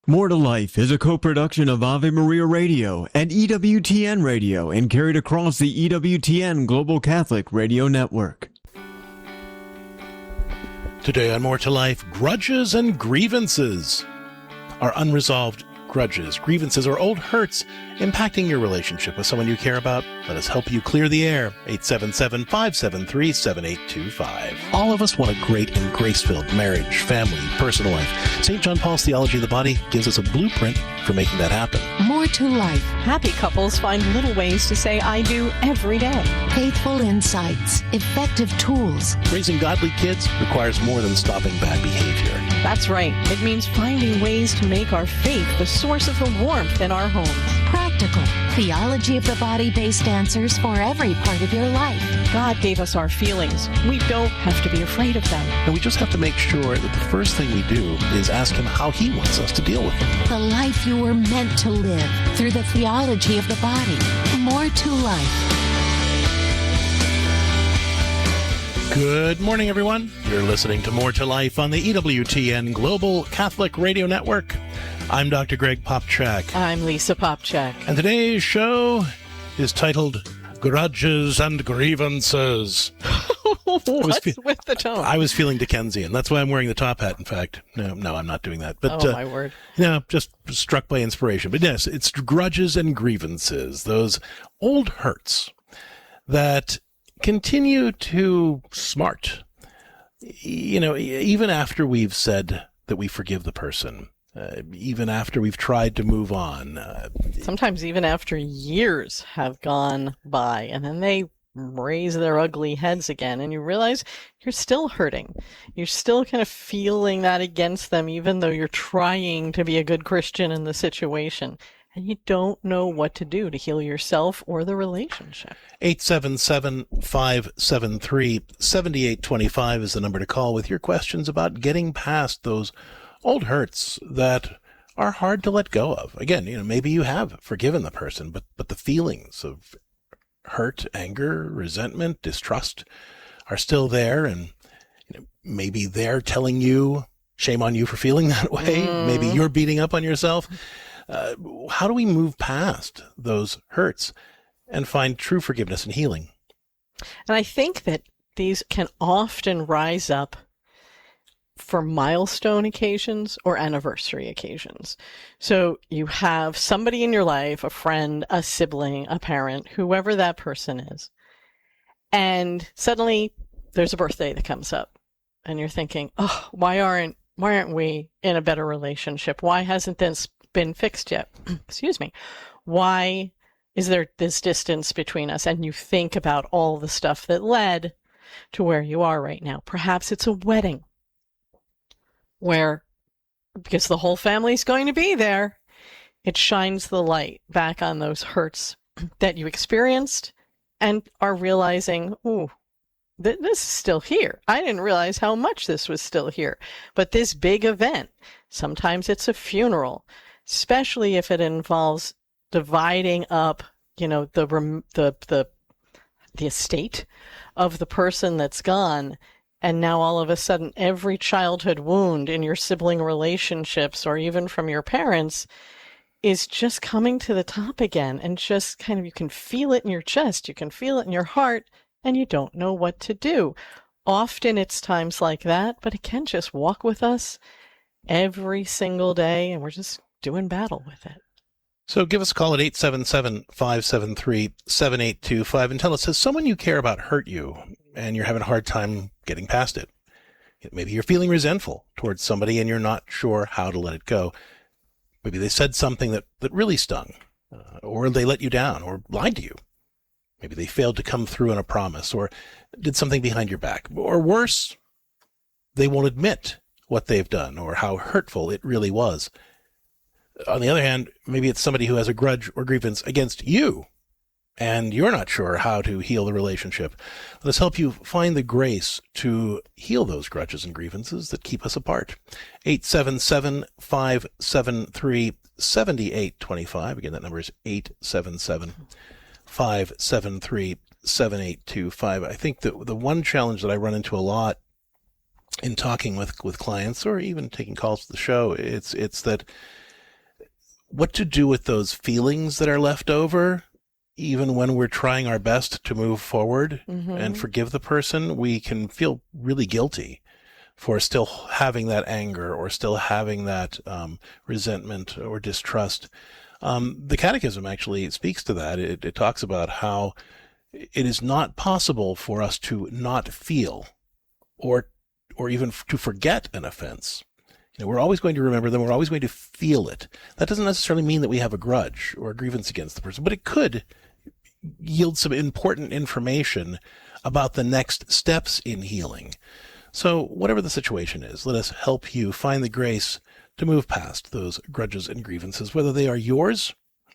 More2Life is a co-production of Ave Maria Radio and EWTN Radio and carried across the EWTN Global Catholic Radio Network. Today on More2Life, Grudges and Grievances. Are unresolved grudges, grievances, or old hurts impacting your relationship with someone you care about? Let us help you clear the air. 877-573-7825. All of us want a great and grace-filled marriage, family, personal life. St. John Paul's Theology of the Body gives us a blueprint for making that happen. More2Life. Happy couples find little ways to say I do every day. Faithful insights. Effective tools. Raising godly kids requires more than stopping bad behavior. That's right. It means finding ways to make our faith the source of the warmth in our homes. Practical. Theology of the body-based answers for every part of your life. God gave us our feelings. We don't have to be afraid of them. And we just have to make sure that the first thing we do is ask Him how He wants us to deal with them. The life you were meant to live through the theology of the body. More2Life. Good morning, everyone. You're listening to More2Life on the EWTN Global Catholic Radio Network. I'm Dr. Greg Popchak. I'm Lisa Popchak. And today's show is titled Grudges and Grievances. What's with the tone? I was feeling Dickensian. That's why I'm wearing the top hat, in fact. No, I'm not doing that. But, my word. No, just struck by inspiration. But yes, it's grudges and grievances, those old hurts that continue to smart. You know, even after we've said that we forgive the person, even after we've tried to move on. Sometimes even after years have gone by, and then they raise their ugly heads again, and you realize you're still hurting. You're still kind of feeling that against them, even though you're trying to be a good Christian in the situation. And you don't know what to do to heal yourself or the relationship. 877-573-7825 is the number to call with your questions about getting past those old hurts that are hard to let go of. Again, maybe you have forgiven the person, but the feelings of hurt, anger, resentment, distrust are still there, and maybe they're telling you, shame on you for feeling that way. Maybe you're beating up on yourself. How do we move past those hurts and find true forgiveness and healing? And I think that these can often rise up for milestone occasions or anniversary occasions. So you have somebody in your life, a friend, a sibling, a parent, whoever that person is, and suddenly there's a birthday that comes up, and you're thinking, oh, why aren't we in a better relationship? Why hasn't this been fixed yet? Excuse me. Why is there this distance between us? And you think about all the stuff that led to where you are right now. Perhaps it's a wedding where, because the whole family's going to be there, it shines the light back on those hurts that you experienced and are realizing, ooh, this is still here. I didn't realize how much this was still here. But this big event, sometimes it's a funeral, especially if it involves dividing up, the estate of the person that's gone. And now all of a sudden, every childhood wound in your sibling relationships or even from your parents is just coming to the top again. And just kind of, you can feel it in your chest, you can feel it in your heart, and you don't know what to do. Often it's times like that, but it can just walk with us every single day, and we're just doing battle with it. So give us a call at 877-573-7825 and tell us, has someone you care about hurt you and you're having a hard time getting past it? Maybe you're feeling resentful towards somebody and you're not sure how to let it go. Maybe they said something that really stung, or they let you down or lied to you. Maybe they failed to come through on a promise or did something behind your back. Or worse, they won't admit what they've done or how hurtful it really was. On the other hand, maybe it's somebody who has a grudge or grievance against you, and you're not sure how to heal the relationship. Let us help you find the grace to heal those grudges and grievances that keep us apart. 877-573-7825. Again, that number is 877-573-7825. I think that the one challenge that I run into a lot in talking with clients or even taking calls to the show, it's that what to do with those feelings that are left over, even when we're trying our best to move forward and forgive the person. We can feel really guilty for still having that anger or still having that resentment or distrust. The Catechism actually speaks to that. It talks about how it is not possible for us to not feel or even to forget an offense. We're always going to remember them. We're always going to feel it. That doesn't necessarily mean that we have a grudge or a grievance against the person, but it could yield some important information about the next steps in healing. So whatever the situation is, let us help you find the grace to move past those grudges and grievances, whether they are yours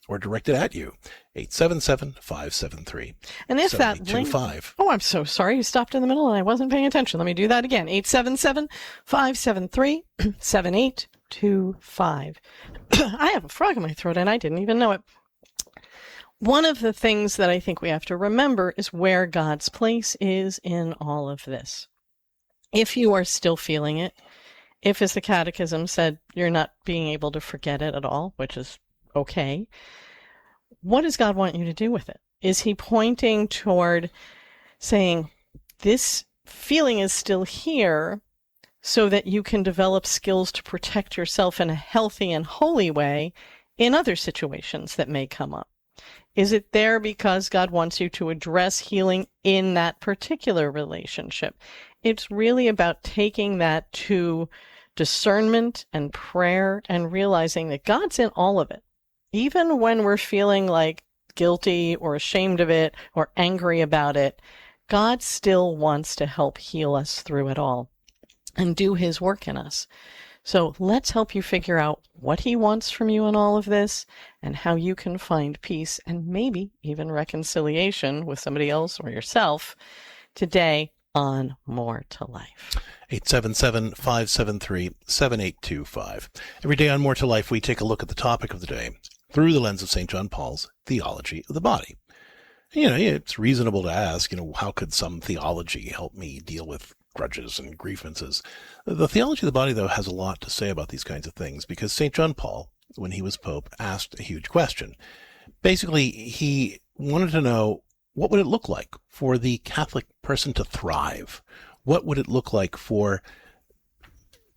or directed at you. 877-573. And if that link... Oh, I'm so sorry. You stopped in the middle and I wasn't paying attention. Let me do that again. 877-573-7825. I have a frog in my throat and I didn't even know it. One of the things that I think we have to remember is where God's place is in all of this. If you are still feeling it, if, as the Catechism said, you're not being able to forget it at all, which is okay, what does God want you to do with it? Is he pointing toward saying, this feeling is still here so that you can develop skills to protect yourself in a healthy and holy way in other situations that may come up? Is it there because God wants you to address healing in that particular relationship? It's really about taking that to discernment and prayer and realizing that God's in all of it. Even when we're feeling like guilty or ashamed of it or angry about it, God still wants to help heal us through it all and do his work in us. So let's help you figure out what he wants from you in all of this and how you can find peace and maybe even reconciliation with somebody else or yourself today on More to Life. 877-573-7825. Every day on More to Life, we take a look at the topic of the day through the lens of St. John Paul's Theology of the Body. It's reasonable to ask, how could some theology help me deal with grudges and grievances? The Theology of the Body, though, has a lot to say about these kinds of things because St. John Paul, when he was Pope, asked a huge question. Basically, he wanted to know, what would it look like for the Catholic person to thrive? What would it look like for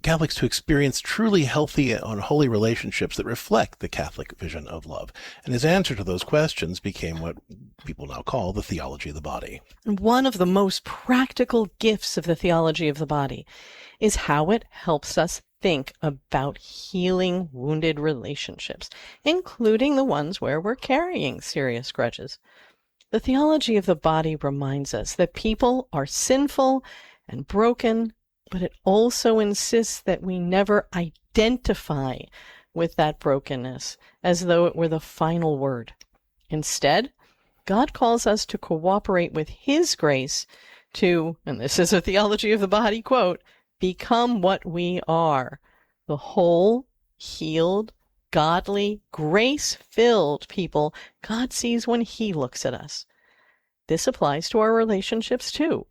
Catholics to experience truly healthy and holy relationships that reflect the Catholic vision of love? And his answer to those questions became what people now call the Theology of the Body. One of the most practical gifts of the Theology of the Body is how it helps us think about healing wounded relationships, including the ones where we're carrying serious grudges. The Theology of the Body reminds us that people are sinful and broken, but it also insists that we never identify with that brokenness as though it were the final word. Instead, God calls us to cooperate with his grace to, and this is a Theology of the Body quote, become what we are, the whole, healed, godly, grace-filled people God sees when he looks at us. This applies to our relationships too.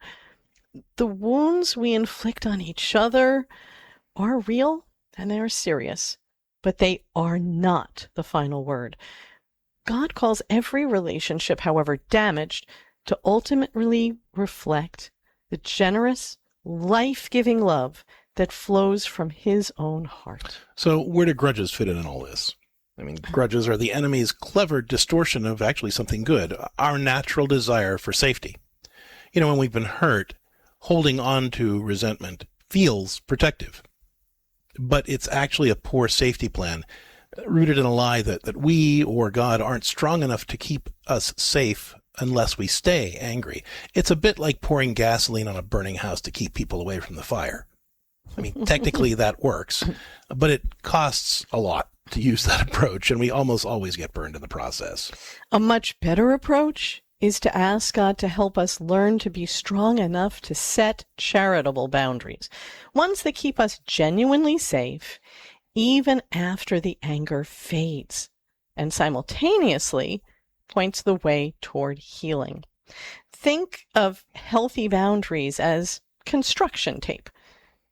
The wounds we inflict on each other are real and they are serious, but they are not the final word. God calls every relationship, however damaged, to ultimately reflect the generous, life-giving love that flows from his own heart. So where do grudges fit in all this? Grudges are the enemy's clever distortion of actually something good, our natural desire for safety. When we've been hurt, holding on to resentment feels protective, but it's actually a poor safety plan rooted in a lie that we or God aren't strong enough to keep us safe unless we stay angry. It's a bit like pouring gasoline on a burning house to keep people away from the fire. Technically that works, but it costs a lot to use that approach, and we almost always get burned in the process. A much better approach is to ask God to help us learn to be strong enough to set charitable boundaries, ones that keep us genuinely safe even after the anger fades, and simultaneously points the way toward healing. Think of healthy boundaries as construction tape.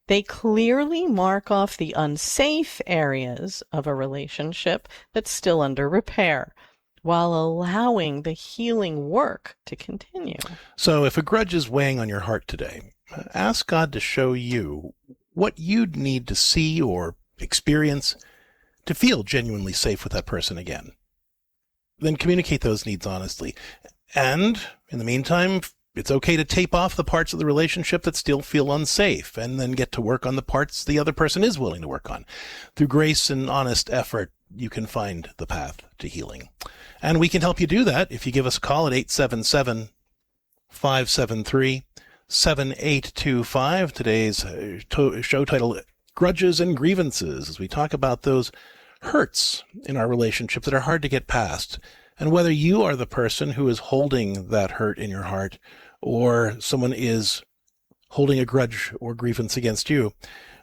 They clearly mark off the unsafe areas of a relationship that's still under repair, while allowing the healing work to continue. So if a grudge is weighing on your heart today, ask God to show you what you'd need to see or experience to feel genuinely safe with that person again. Then communicate those needs honestly. And in the meantime, it's okay to tape off the parts of the relationship that still feel unsafe and then get to work on the parts the other person is willing to work on. Through grace and honest effort, you can find the path to healing. And we can help you do that if you give us a call at 877-573-7825. Today's show title, Grudges and Grievances, as we talk about those hurts in our relationship that are hard to get past. And whether you are the person who is holding that hurt in your heart or someone is holding a grudge or grievance against you,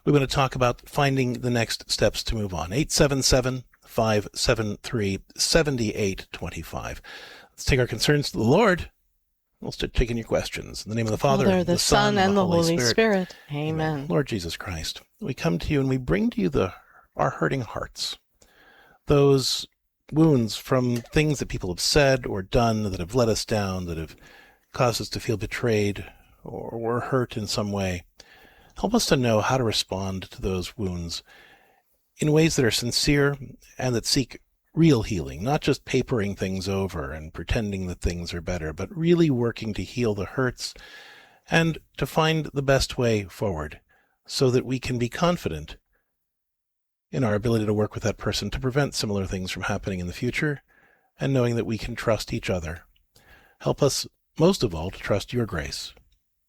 we're going to talk about finding the next steps to move on. 877-573-7825. Let's take our concerns to the Lord. We'll start taking your questions. In the name of the Father, the Son, and the Holy Spirit. Amen. Lord Jesus Christ, we come to you and we bring to you our hurting hearts. Those wounds from things that people have said or done that have let us down, that have caused us to feel betrayed or were hurt in some way. Help us to know how to respond to those wounds in ways that are sincere and that seek real healing, not just papering things over and pretending that things are better, but really working to heal the hurts and to find the best way forward so that we can be confident in our ability to work with that person to prevent similar things from happening in the future, and knowing that we can trust each other. Help us, most of all, to trust your grace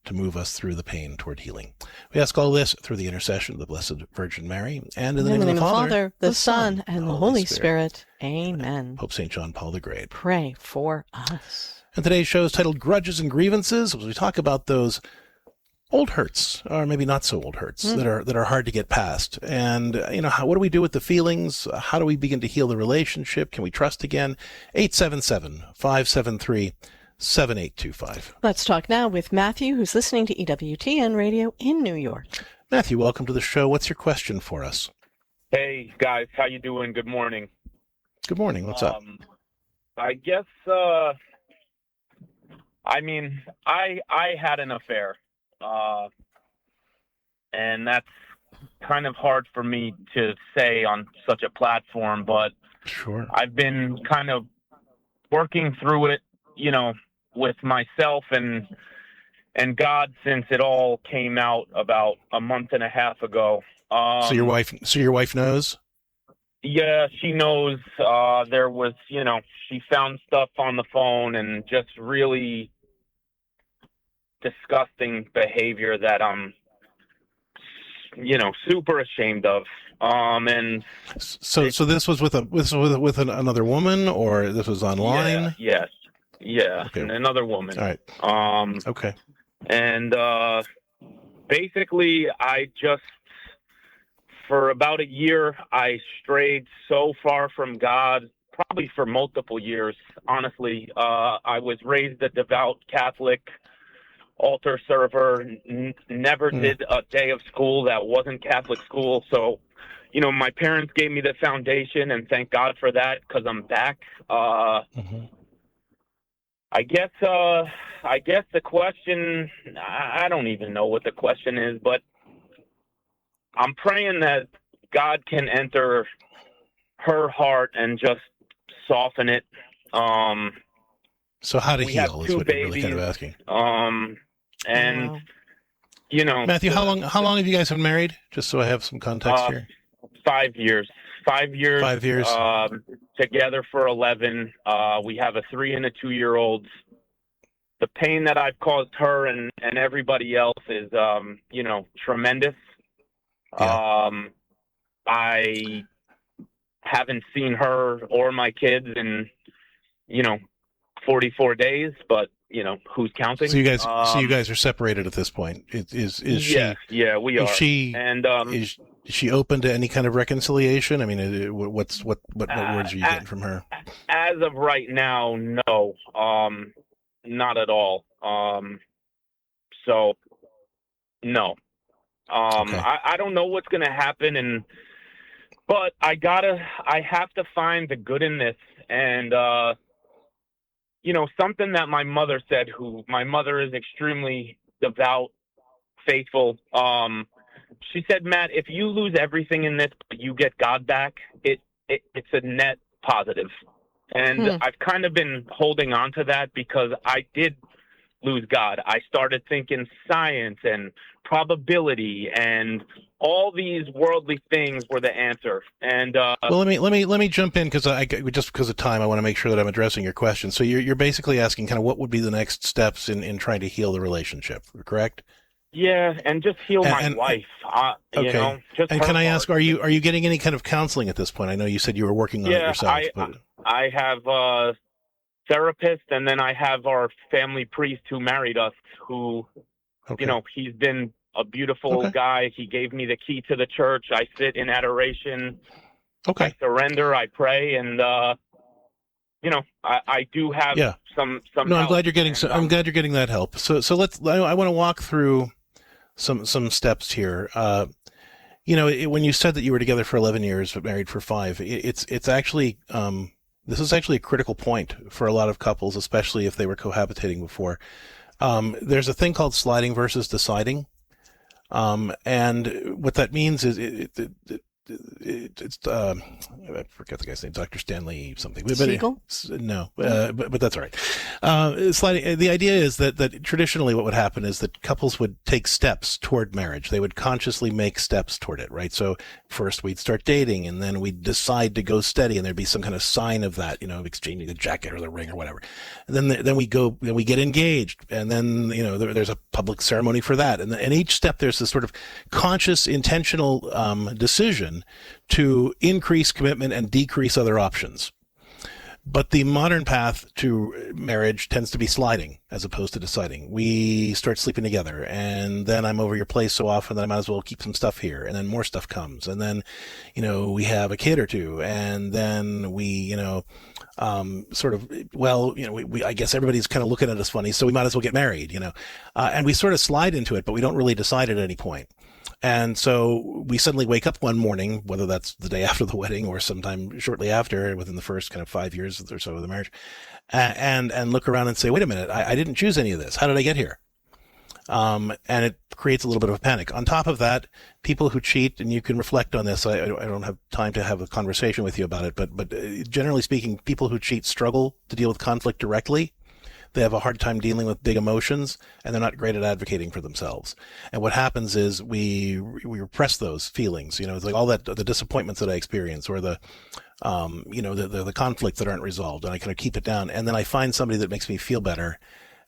to move us through the pain toward healing. We ask all this through the intercession of the Blessed Virgin Mary, and in the name of the Father, the Son, and the Holy Spirit. Amen. Pope St. John Paul the Great, pray for us. And today's show is titled Grudges and Grievances, as we talk about those old hurts, or maybe not so old hurts, that are hard to get past. And, what do we do with the feelings? How do we begin to heal the relationship? Can we trust again? 877-573-7825. Let's talk now with Matthew, who's listening to EWTN Radio in New York. Matthew, welcome to the show. What's your question for us? Hey, guys. How you doing? Good morning. Good morning. What's up? I guess, I had an affair. And that's kind of hard for me to say on such a platform, but sure, I've been kind of working through it, with myself and God since it all came out about a month and a half ago. So your wife knows? Yeah, she knows. There was, she found stuff on the phone and just really disgusting behavior that I'm, super ashamed of. And so this was with another woman, or this was online? Yeah. Okay. Another woman. All right. Okay. And basically, I just, for about a year, I strayed so far from God, probably for multiple years. Honestly, I was raised a devout Catholic, altar server, never did a day of school that wasn't Catholic school. So, my parents gave me the foundation, and thank God for that, because I'm back. I guess the question, I don't even know what the question is, but I'm praying that God can enter her heart and just soften it. So how to heal is what you're really kind of asking. Matthew, how long have you guys been married? Just so I have some context here. 5 years. 5 years. 5 years. Together for 11. We have a 3 and a 2-year-old. The pain that I've caused her and everybody else is, tremendous. Yeah. I haven't seen her or my kids in, 44 days, but who's counting? So you guys are separated at this point. Is she? Yeah, we are. Is she? And is she open to any kind of reconciliation? I mean, what words are you getting from her? As of right now, no, not at all. So no, Okay. I don't know what's going to happen, but I have to find the good in this. And, something that my mother said, my mother is extremely devout, faithful. She said, Matt, if you lose everything in this, but you get God back, it's a net positive. And I've kind of been holding on to that because I did lose God. I started thinking science and probability and all these worldly things were the answer. And well, let me jump in because just because of time, I want to make sure that I'm addressing your question. So you're basically asking kind of what would be the next steps in trying to heal the relationship, correct? Yeah, and just heal my wife. Okay. And can I ask, are you getting any kind of counseling at this point? I know you said you were working on it yourself. I have a therapist, and then I have our family priest who married us, who, he's been a beautiful guy. He gave me the key to the church. I sit in adoration. Okay. I surrender. I pray, and I do have some. No, help. I'm glad you're getting. I'm glad you're getting that help. So I want to walk through some steps here. When you said that you were together for 11 years but married for 5, it's actually this is actually a critical point for a lot of couples, especially if they were cohabitating before. There's a thing called sliding versus deciding. And what that means is it's I forget the guy's name, Dr. Stanley something. Siegel? No, but that's all right. Sliding. The idea is that traditionally what would happen is that couples would take steps toward marriage. They would consciously make steps toward it, right? So first we'd start dating, and then we'd decide to go steady, and there'd be some kind of sign of that, exchanging the jacket or the ring or whatever. And then we get engaged, and then there's a public ceremony for that, and each step there's this sort of conscious, intentional decision to increase commitment and decrease other options. But the modern path to marriage tends to be sliding as opposed to deciding. We start sleeping together, and then I'm over your place so often that I might as well keep some stuff here, and then more stuff comes, and then we have a kid or two, and then we I guess everybody's kind of looking at us funny, so we might as well get married, and we sort of slide into it, but we don't really decide at any point. And so we suddenly wake up one morning, whether that's the day after the wedding or sometime shortly after, within the first kind of 5 years or so of the marriage, and look around and say, wait a minute, I didn't choose any of this. How did I get here? And it creates a little bit of a panic. On top of that, people who cheat, and you can reflect on this, I don't have time to have a conversation with you about it, but generally speaking, people who cheat struggle to deal with conflict directly. They have a hard time dealing with big emotions, and they're not great at advocating for themselves. And what happens is we repress those feelings. It's like all that, the disappointments that I experience, or the conflicts that aren't resolved, and I kind of keep it down. And then I find somebody that makes me feel better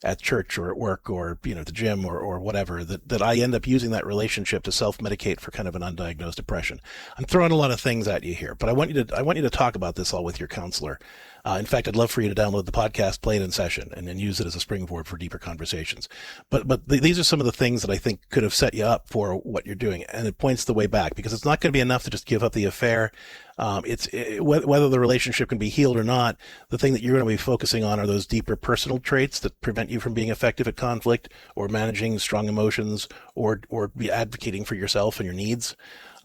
at church or at work or, at the gym or whatever, that I end up using that relationship to self-medicate for kind of an undiagnosed depression. I'm throwing a lot of things at you here, but I want you to talk about this all with your counselor. In fact, I'd love for you to download the podcast, play it in session, and then use it as a springboard for deeper conversations. But these are some of the things that I think could have set you up for what you're doing, and it points the way back, because it's not going to be enough to just give up the affair. Whether the relationship can be healed or not, the thing that you're going to be focusing on are those deeper personal traits that prevent you from being effective at conflict or managing strong emotions or be advocating for yourself and your needs.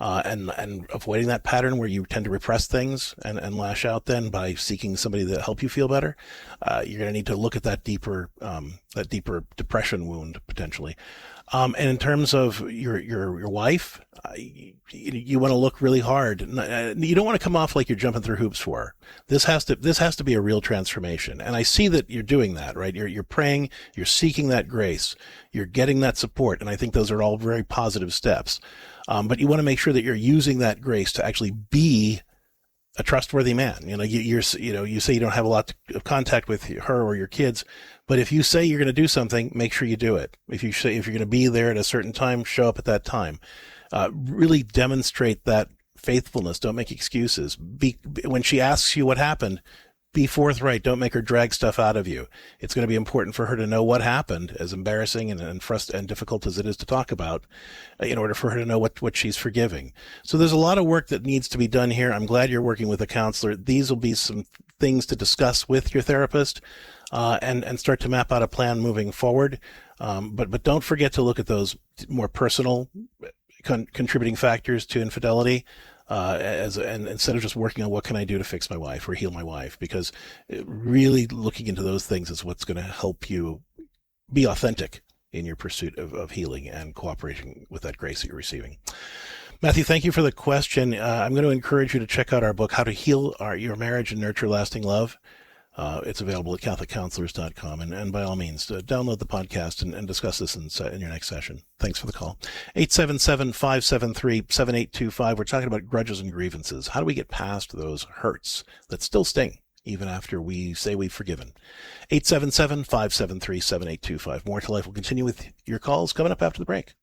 And avoiding that pattern where you tend to repress things and lash out then by seeking somebody to help you feel better. You're going to need to look at that deeper depression wound potentially. And in terms of your wife, you want to look really hard. You don't want to come off like you're jumping through hoops for her. This has to be a real transformation. And I see that you're doing that, right? You're praying, you're seeking that grace, you're getting that support. And I think those are all very positive steps. But you want to make sure that you're using that grace to actually be a trustworthy man. You say you don't have a lot of contact with her or your kids, but if you say you're going to do something, make sure you do it. If you're going to be there at a certain time, show up at that time. Really demonstrate that faithfulness. Don't make excuses. When she asks you what happened, be forthright. Don't make her drag stuff out of you. It's going to be important for her to know what happened, as embarrassing and difficult as it is to talk about, in order for her to know what she's forgiving. So there's a lot of work that needs to be done here. I'm glad you're working with a counselor. These will be some things to discuss with your therapist, and start to map out a plan moving forward. But don't forget to look at those more personal contributing factors to infidelity, and instead of just working on what can I do to fix my wife or heal my wife, because really looking into those things is what's going to help you be authentic in your pursuit of healing and cooperating with that grace that you're receiving. Matthew, thank you for the question. I'm going to encourage you to check out our book, How to Heal Your Marriage and Nurture Lasting Love. It's available at catholiccounselors.com. And by all means, download the podcast and discuss this in your next session. Thanks for the call. 877-573-7825. We're talking about grudges and grievances. How do we get past those hurts that still sting, even after we say we've forgiven? 877-573-7825. More to Life will continue with your calls coming up after the break.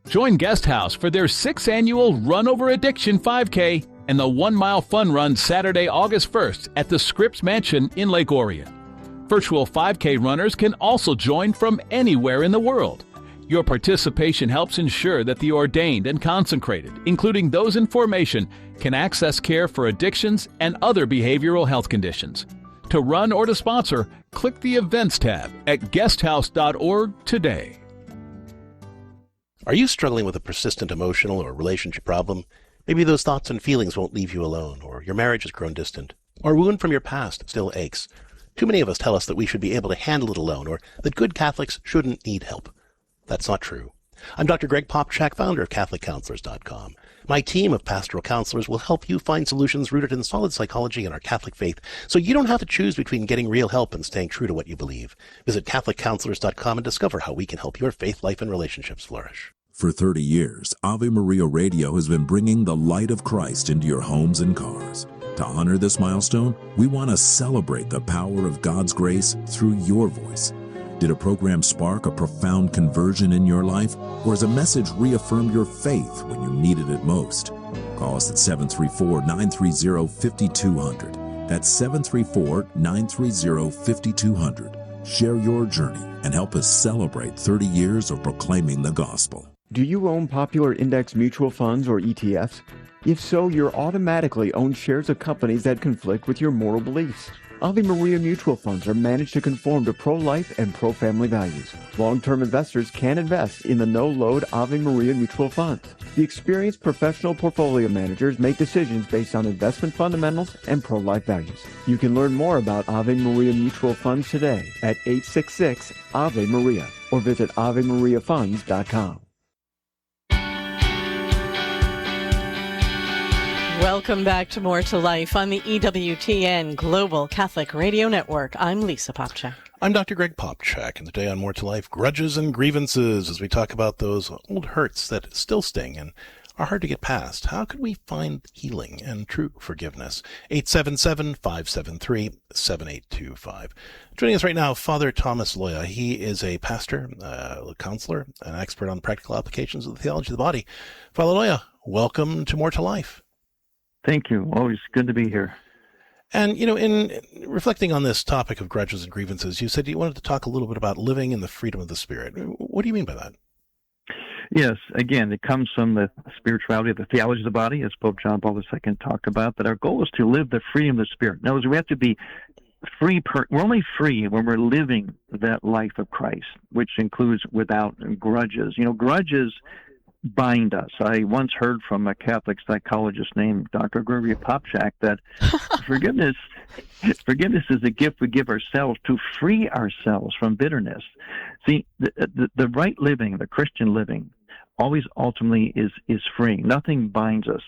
Join Guest House for their 6th annual Run Over Addiction 5K and the 1 Mile Fun Run Saturday, August 1st at the Scripps Mansion in Lake Orion. Virtual 5K runners can also join from anywhere in the world. Your participation helps ensure that the ordained and consecrated, including those in formation, can access care for addictions and other behavioral health conditions. To run or to sponsor, click the Events tab at guesthouse.org today. Are you struggling with a persistent emotional or relationship problem? Maybe those thoughts and feelings won't leave you alone, or your marriage has grown distant, or a wound from your past still aches. Too many of us tell us that we should be able to handle it alone, or that good Catholics shouldn't need help. That's not true. I'm Dr. Greg Popchak, founder of CatholicCounselors.com. My team of pastoral counselors will help you find solutions rooted in solid psychology and our Catholic faith, so you don't have to choose between getting real help and staying true to what you believe. Visit CatholicCounselors.com and discover how we can help your faith life and relationships flourish. For 30 years, Ave Maria Radio has been bringing the light of Christ into your homes and cars. To honor this milestone, we want to celebrate the power of God's grace through your voice. Did a program spark a profound conversion in your life, or has a message reaffirmed your faith when you needed it most? Call us at 734-930-5200. That's 734-930-5200. Share your journey and help us celebrate 30 years of proclaiming the gospel. Do you own popular index mutual funds or ETFs? If so, you're automatically own shares of companies that conflict with your moral beliefs. Ave Maria mutual funds are managed to conform to pro-life and pro-family values. Long-term investors can invest in the no-load Ave Maria mutual funds. The experienced professional portfolio managers make decisions based on investment fundamentals and pro-life values. You can learn more about Ave Maria mutual funds today at 866 Ave Maria or visit AveMariaFunds.com. Welcome back to More to Life on the EWTN Global Catholic Radio Network. I'm Lisa Popchak. I'm Dr. Greg Popchak, and today on More to Life, Grudges and Grievances, as we talk about those old hurts that still sting and are hard to get past. How can we find healing and true forgiveness? 877-573-7825. Joining us right now, Father Thomas Loya. He is a pastor, a counselor, an expert on practical applications of the theology of the body. Father Loya, welcome to More to Life. Thank you. Always good to be here. And, in reflecting on this topic of grudges and grievances, you said you wanted to talk a little bit about living in the freedom of the Spirit. What do you mean by that? Yes, again, it comes from the spirituality of the theology of the body, as Pope John Paul II talked about, that our goal is to live the freedom of the Spirit. In other words, we have to be free. We're only free when we're living that life of Christ, which includes without grudges. Grudges bind us. I once heard from a Catholic psychologist named Dr. Gregory Popchak that forgiveness is a gift we give ourselves to free ourselves from bitterness. See, the right living, the Christian living, always ultimately is free. Nothing binds us.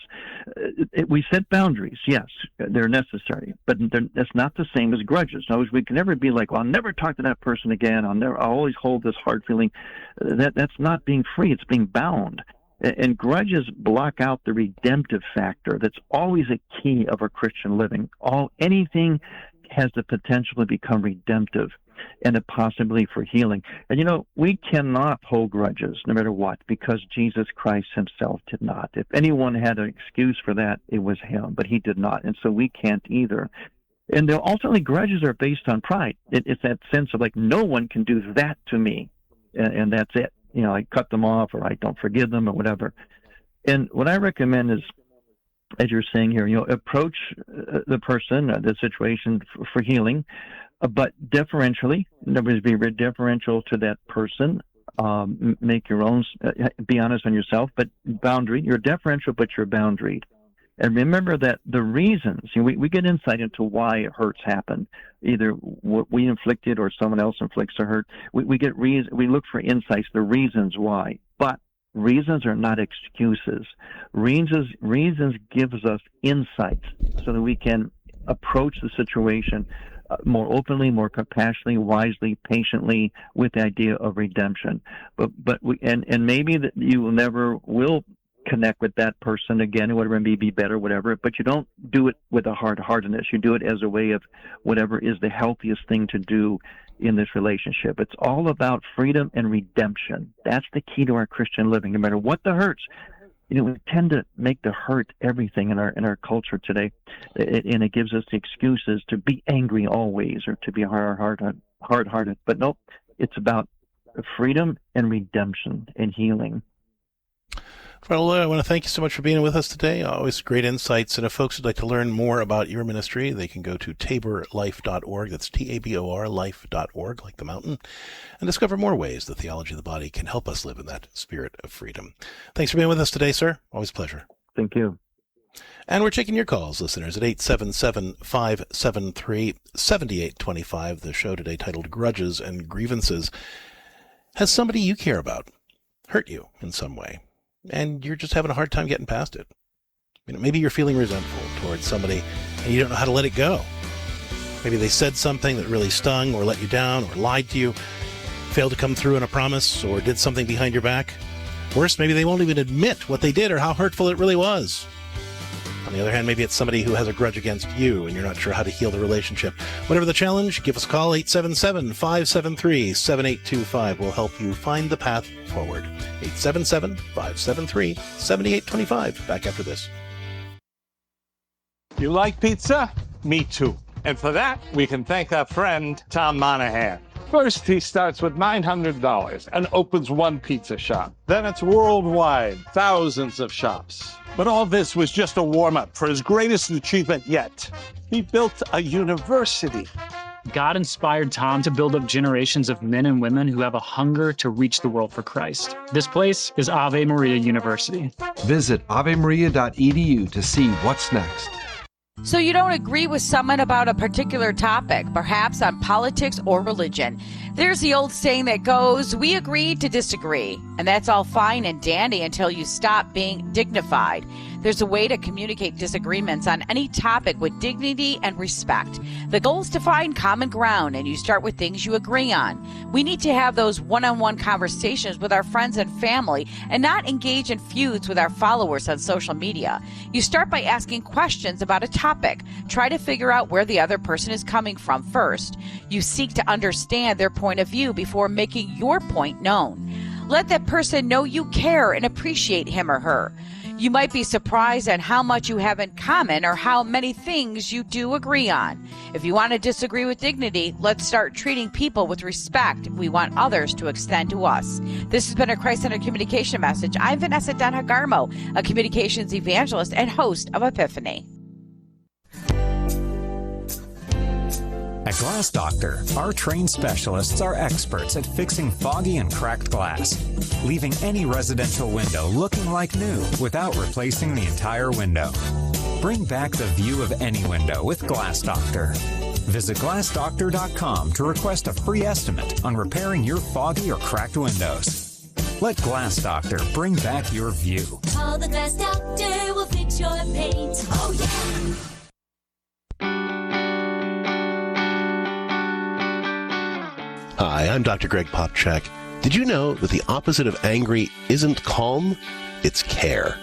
We set boundaries, yes, they're necessary, but that's not the same as grudges. In other words, we can never be like, well, I'll never talk to that person again. I'll always hold this hard feeling. That's not being free. It's being bound. And grudges block out the redemptive factor. That's always a key of our Christian living. Anything has the potential to become redemptive and a possibility for healing. And we cannot hold grudges no matter what, because Jesus Christ himself did not. If anyone had an excuse for that, it was him, but he did not. And so we can't either. And ultimately, grudges are based on pride. It's that sense of like, no one can do that to me, and that's it. I cut them off, or I don't forgive them, or whatever. And what I recommend is, as you're saying here, approach the person, the situation for healing, but deferentially. Nobody's be very deferential to that person, make your own, be honest on yourself, but boundary. You're deferential, but you're boundaried. And remember that the reasons, we get insight into why hurts happen, either what we inflicted or someone else inflicts a hurt. We look for insights, the reasons why. But reasons are not excuses. Reasons gives us insights so that we can approach the situation more openly, more compassionately, wisely, patiently, with the idea of redemption. But maybe that you never will connect with that person again, whatever, maybe be better, whatever, but you don't do it with a hard-heartedness. You do it as a way of whatever is the healthiest thing to do in this relationship. It's all about freedom and redemption. That's the key to our Christian living, no matter what the hurts. We tend to make the hurt everything in our culture today, and it gives us the excuses to be angry always or to be hard-hearted. But nope, it's about freedom and redemption and healing. Well, I want to thank you so much for being with us today. Always great insights. And if folks would like to learn more about your ministry, they can go to taborlife.org. That's TABOR life.org, like the mountain, and discover more ways the theology of the body can help us live in that spirit of freedom. Thanks for being with us today, sir. Always a pleasure. Thank you. And we're taking your calls, listeners, at 877-573-7825. The show today titled Grudges and Grievances. Has somebody you care about hurt you in some way, and you're just having a hard time getting past it? Maybe you're feeling resentful towards somebody and you don't know how to let it go. Maybe they said something that really stung or let you down or lied to you, failed to come through on a promise, or did something behind your back. Worse, maybe they won't even admit what they did or how hurtful it really was. On the other hand, maybe it's somebody who has a grudge against you and you're not sure how to heal the relationship. Whatever the challenge, give us a call, 877-573-7825. We'll help you find the path forward. 877-573-7825. Back after this. You like pizza? Me too. And for that, we can thank our friend, Tom Monahan. First, he starts with $900 and opens one pizza shop. Then it's worldwide, thousands of shops. But all this was just a warm-up for his greatest achievement yet. He built a university. God inspired Tom to build up generations of men and women who have a hunger to reach the world for Christ. This place is Ave Maria University. Visit avemaria.edu to see what's next. So you don't agree with someone about a particular topic, perhaps on politics or religion. There's the old saying that goes, we agree to disagree. And that's all fine and dandy until you stop being dignified. There's a way to communicate disagreements on any topic with dignity and respect. The goal is to find common ground, and you start with things you agree on. We need to have those one-on-one conversations with our friends and family and not engage in feuds with our followers on social media. You start by asking questions about a topic. Try to figure out where the other person is coming from first. You seek to understand their point of view before making your point known. Let that person know you care and appreciate him or her. You might be surprised at how much you have in common or how many things you do agree on. If you want to disagree with dignity, let's start treating people with respect we want others to extend to us. This has been a Christ-Centered Communication Message. I'm Vanessa Denha-Garmo, a communications evangelist and host of Epiphany. At Glass Doctor, our trained specialists are experts at fixing foggy and cracked glass, leaving any residential window looking like new without replacing the entire window. Bring back the view of any window with Glass Doctor. Visit glassdoctor.com to request a free estimate on repairing your foggy or cracked windows. Let Glass Doctor bring back your view. Call the Glass Doctor, will fix your paint. Oh, yeah! Hi, I'm Dr. Greg Popchak. Did you know that the opposite of angry isn't calm? It's care.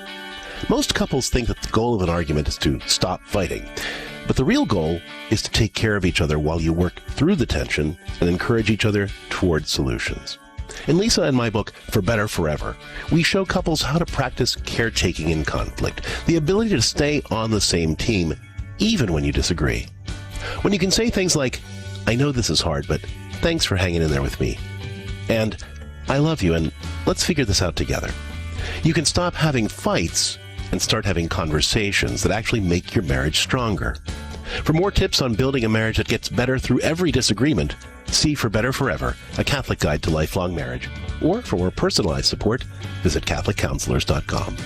Most couples think that the goal of an argument is to stop fighting. But the real goal is to take care of each other while you work through the tension and encourage each other toward solutions. In Lisa and my book, For Better Forever, we show couples how to practice caretaking in conflict, the ability to stay on the same team, even when you disagree. When you can say things like, I know this is hard, but thanks for hanging in there with me. And I love you, and let's figure this out together. You can stop having fights and start having conversations that actually make your marriage stronger. For more tips on building a marriage that gets better through every disagreement, see For Better Forever, A Catholic Guide to Lifelong Marriage. Or for more personalized support, visit CatholicCounselors.com.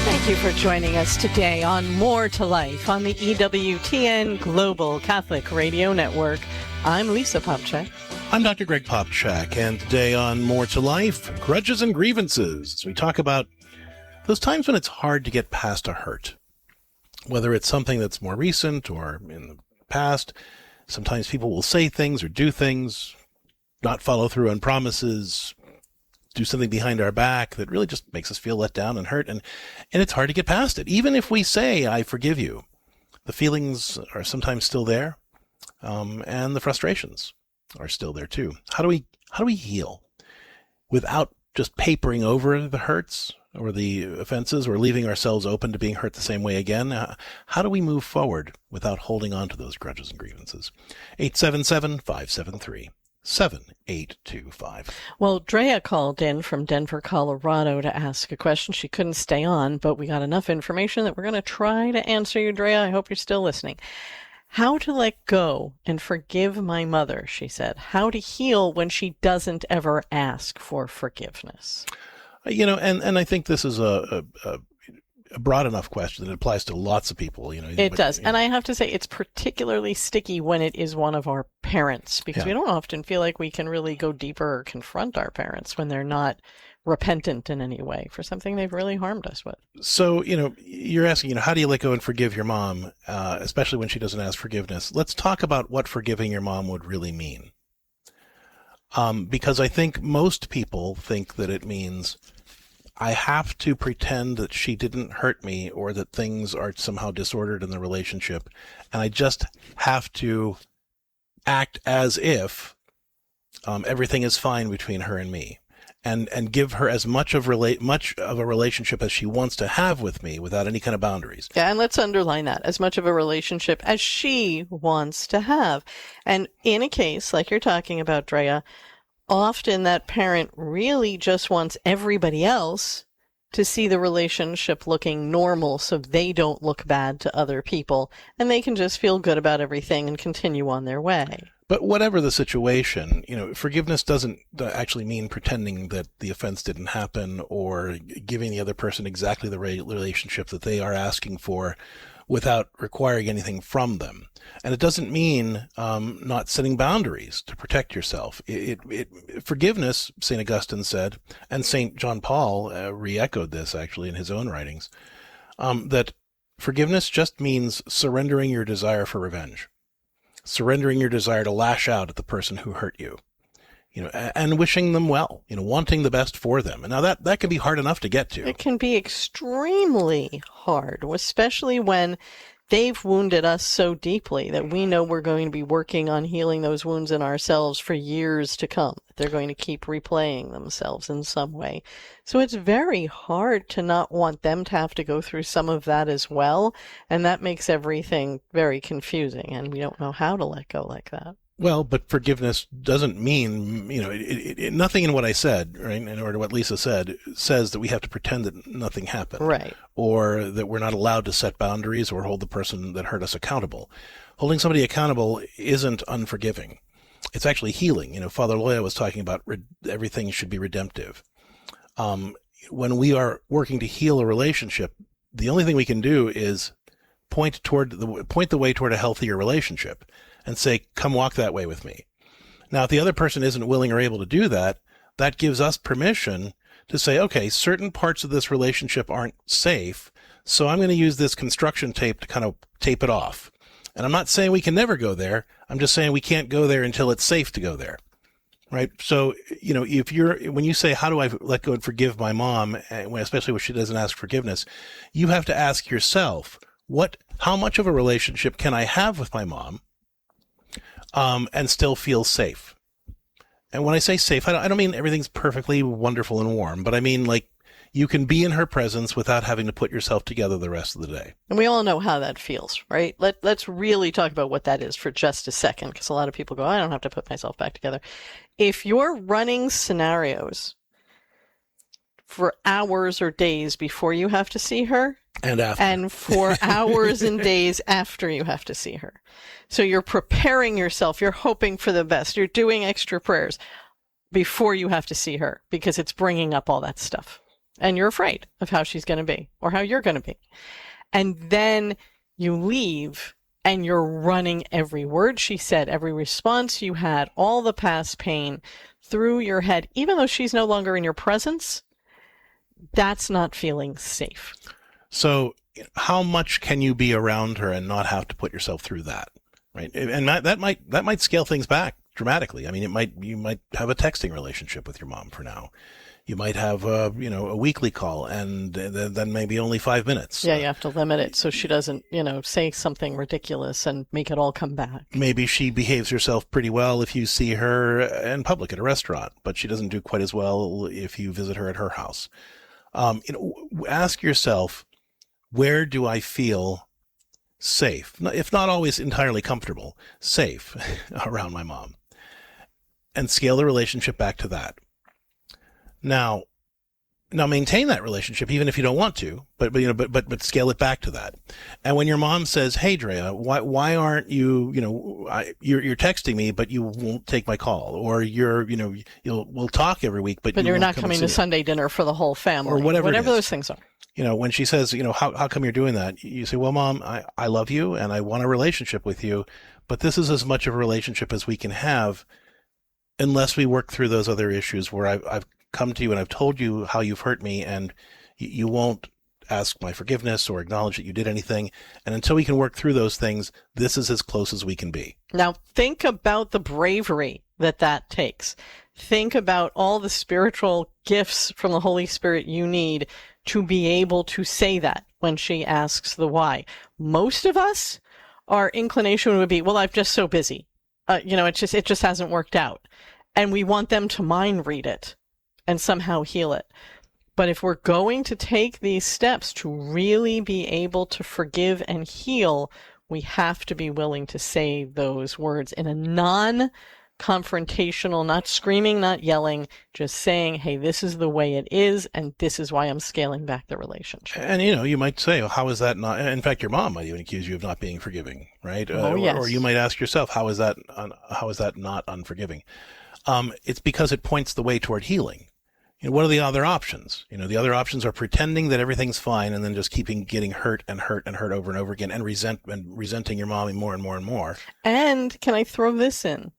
Thank you for joining us today on More to Life on the EWTN Global Catholic Radio Network. I'm Lisa Popchak. I'm Dr. Greg Popchak, and today on More to Life, Grudges and Grievances, as we talk about those times when it's hard to get past a hurt. Whether it's something that's more recent or in the past, sometimes people will say things or do things, not follow through on promises, do something behind our back that really just makes us feel let down and hurt, and it's hard to get past it. Even if we say, I forgive you, the feelings are sometimes still there, and the frustrations are still there too. How do we heal without just papering over the hurts or the offenses or leaving ourselves open to being hurt the same way again? How do we move forward without holding on to those grudges and grievances? 877-573-7825. Well, Drea called in from Denver, Colorado to ask a question. She couldn't stay on, but we got enough information that we're going to try to answer you, Drea. I hope you're still listening. How to let go and forgive my mother, she said. How to heal when she doesn't ever ask for forgiveness. And I think this is a broad enough question that it applies to lots of people. It does. And I have to say, it's particularly sticky when it is one of our parents, because we don't often feel like we can really go deeper or confront our parents when they're not repentant in any way for something they've really harmed us with. So, you're asking, how do you let go and forgive your mom, especially when she doesn't ask forgiveness? Let's talk about what forgiving your mom would really mean. Because I think most people think that it means I have to pretend that she didn't hurt me or that things are somehow disordered in the relationship, and I just have to act as if everything is fine between her and me. And give her as much of a relationship as she wants to have with me without any kind of boundaries. Yeah, and let's underline that, as much of a relationship as she wants to have. And in a case like you're talking about, Drea, often that parent really just wants everybody else to see the relationship looking normal so they don't look bad to other people, and they can just feel good about everything and continue on their way. But whatever the situation, forgiveness doesn't actually mean pretending that the offense didn't happen or giving the other person exactly the relationship that they are asking for without requiring anything from them. And it doesn't mean not setting boundaries to protect yourself. Forgiveness, St. Augustine said, and St. John Paul re-echoed this actually in his own writings, that forgiveness just means surrendering your desire for revenge. Surrendering your desire to lash out at the person who hurt you, and wishing them well, wanting the best for them. And now that can be hard enough to get to. It can be extremely hard, especially when they've wounded us so deeply that we know we're going to be working on healing those wounds in ourselves for years to come. They're going to keep replaying themselves in some way. So it's very hard to not want them to have to go through some of that as well. And that makes everything very confusing. And we don't know how to let go like that. Well, but forgiveness doesn't mean, nothing in what I said, right, or what Lisa said, says that we have to pretend that nothing happened. Right. Or that we're not allowed to set boundaries or hold the person that hurt us accountable. Holding somebody accountable isn't unforgiving. It's actually healing. Father Loya was talking about everything should be redemptive. When we are working to heal a relationship, the only thing we can do is point the way toward a healthier relationship and say, come walk that way with me. Now, if the other person isn't willing or able to do that, that gives us permission to say, okay, certain parts of this relationship aren't safe, so I'm going to use this construction tape to kind of tape it off. And I'm not saying we can never go there. I'm just saying we can't go there until it's safe to go there. Right. So, when you say, how do I let go and forgive my mom, especially when she doesn't ask forgiveness, you have to ask yourself, how much of a relationship can I have with my mom, and still feel safe? And when I say safe, I don't mean everything's perfectly wonderful and warm, but I mean like you can be in her presence without having to put yourself together the rest of the day. And we all know how that feels, right? Let's really talk about what that is for just a second, because a lot of people go, I don't have to put myself back together. If you're running scenarios for hours or days before you have to see her. And after. And for hours and days after you have to see her. So you're preparing yourself. You're hoping for the best. You're doing extra prayers before you have to see her because it's bringing up all that stuff. And you're afraid of how she's going to be or how you're going to be. And then you leave and you're running every word she said, every response you had, all the past pain through your head, even though she's no longer in your presence. That's not feeling safe. So how much can you be around her and not have to put yourself through that, right? And that might scale things back dramatically. I mean, you might have a texting relationship with your mom for now. You might have a weekly call and then maybe only 5 minutes. Yeah, you have to limit it so she doesn't, say something ridiculous and make it all come back. Maybe she behaves herself pretty well if you see her in public at a restaurant, but she doesn't do quite as well if you visit her at her house. Ask yourself, where do I feel safe? If not always entirely comfortable, safe around my mom. And scale the relationship back to that. Now maintain that relationship even if you don't want to, but scale it back to that. And when your mom says, "Hey, Drea, why aren't you, you're texting me, but you won't take my call, or we'll talk every week, but you're not coming to Sunday dinner for the whole family, or whatever those things are." When she says, how come you're doing that? You say, "Well, Mom, I love you and I want a relationship with you, but this is as much of a relationship as we can have unless we work through those other issues where I've come to you and I've told you how you've hurt me and you won't ask my forgiveness or acknowledge that you did anything. And until we can work through those things, this is as close as we can be." Now think about the bravery that takes. Think about all the spiritual gifts from the Holy Spirit you need to be able to say that when she asks the why. Most of us, our inclination would be, well, I'm just so busy. It just hasn't worked out. And we want them to mind read it and somehow heal it. But if we're going to take these steps to really be able to forgive and heal, we have to be willing to say those words in a non-confrontational, not screaming, not yelling, just saying, "Hey, this is the way it is, and this is why I'm scaling back the relationship." And, you might say, well, how is that not, in fact, your mom might even accuse you of not being forgiving, right? Yes. Or you might ask yourself, how is that not unforgiving? It's because it points the way toward healing. What are the other options? The other options are pretending that everything's fine and then just getting hurt and hurt and hurt over and over again and resenting your mommy more and more and more. And can I throw this in?